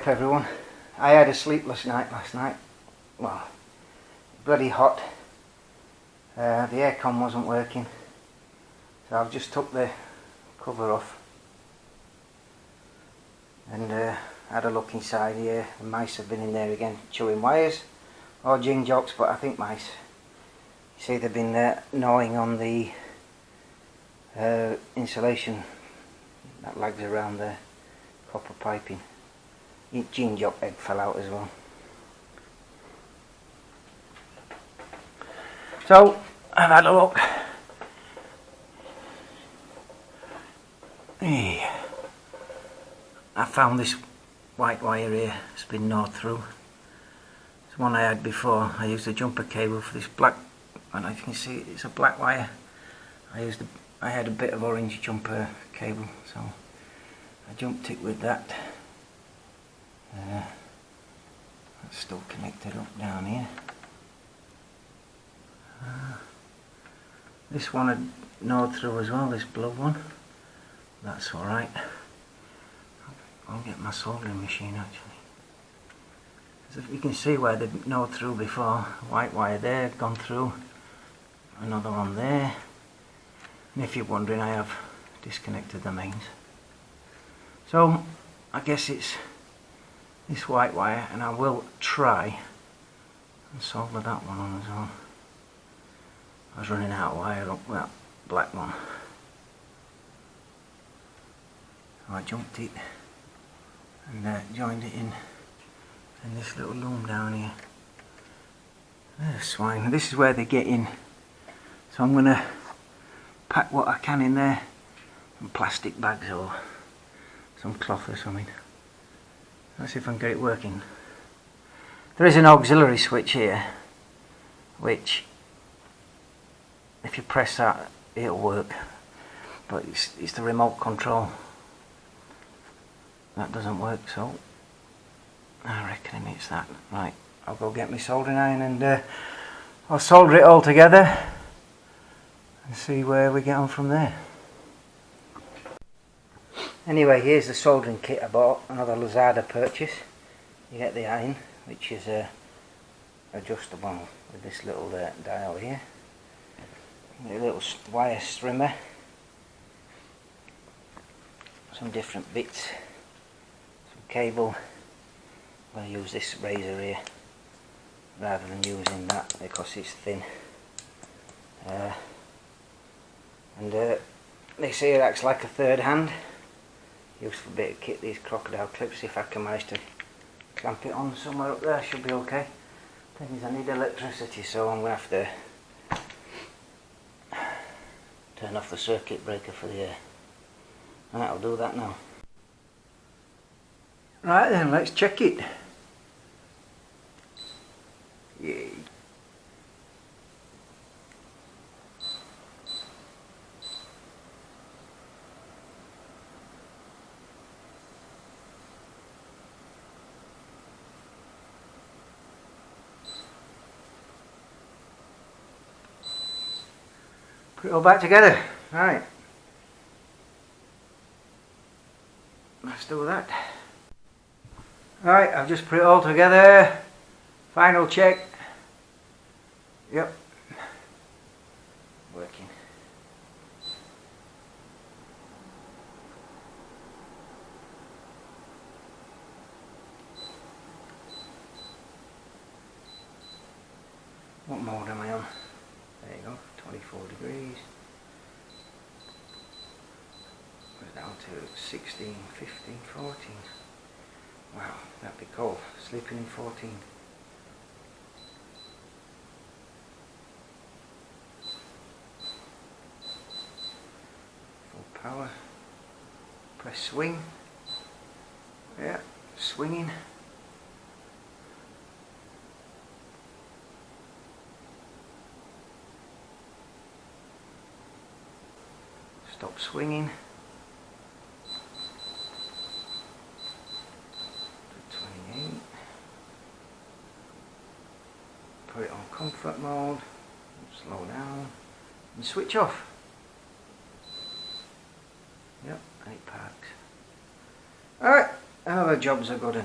luck, everyone. I had a sleepless night last night. Well, bloody hot. The aircon wasn't working, so I've just took the cover off and had a look inside here. The mice have been in there again chewing wires, or Jing jocks, but I think mice. You see, they've been gnawing on the insulation that lags around the copper piping. Jing jock egg fell out as well. So I've had a look. Hey, I found this white wire here. It's been gnawed through. It's one I had before. I used a jumper cable for this black, and as you can see, it's a black wire. I had a bit of orange jumper cable, so I jumped it with that. That's still connected up down here. This one had gnawed through as well, this blue one. That's alright. I'll get my soldering machine actually. As you can see where they've gnawed through before, white wire there, gone through, another one there. And if you're wondering, I have disconnected the mains. So I guess it's this white wire, and I will try and solder that one on as well. I was running out of wire up that black one. So I jumped it and joined it in this little loom down here. There's swine. This is where they get in. So I'm going to pack what I can in there, some plastic bags or some cloth or something. Let's see if I can get it working. There is an auxiliary switch here, which if you press that it'll work, but it's the remote control that doesn't work, so I reckon it's that. Right, I'll go get my soldering iron and I'll solder it all together and see where we get on from there. Anyway, here's the soldering kit I bought, another Lazada purchase. You get the iron, which is adjustable with this little dial here. A little wire strimmer, some different bits, some cable. I'm going to use this razor here rather than using that because it's thin. And this here acts like a third hand. Used for a bit of kit, these crocodile clips. If I can manage to clamp it on somewhere up there, should be okay. Thing is, I need electricity, so I'm going to have to turn off the circuit breaker for the air. And I'll do that now. Right then, let's check it. Yay. Put it all back together. Right. Let's do that. Right, I've just put it all together. Final check. Yep. Working. What mode am I on? There you go, 24 degrees. We're down to 16, 15, 14. Wow, that'd be cold. Sleeping in 14. Full power. Press swing. Yeah, swinging. Stop swinging. 28. Put it on comfort mode. Slow down and switch off. Yep, and it parks. Alright, now the jobs are good.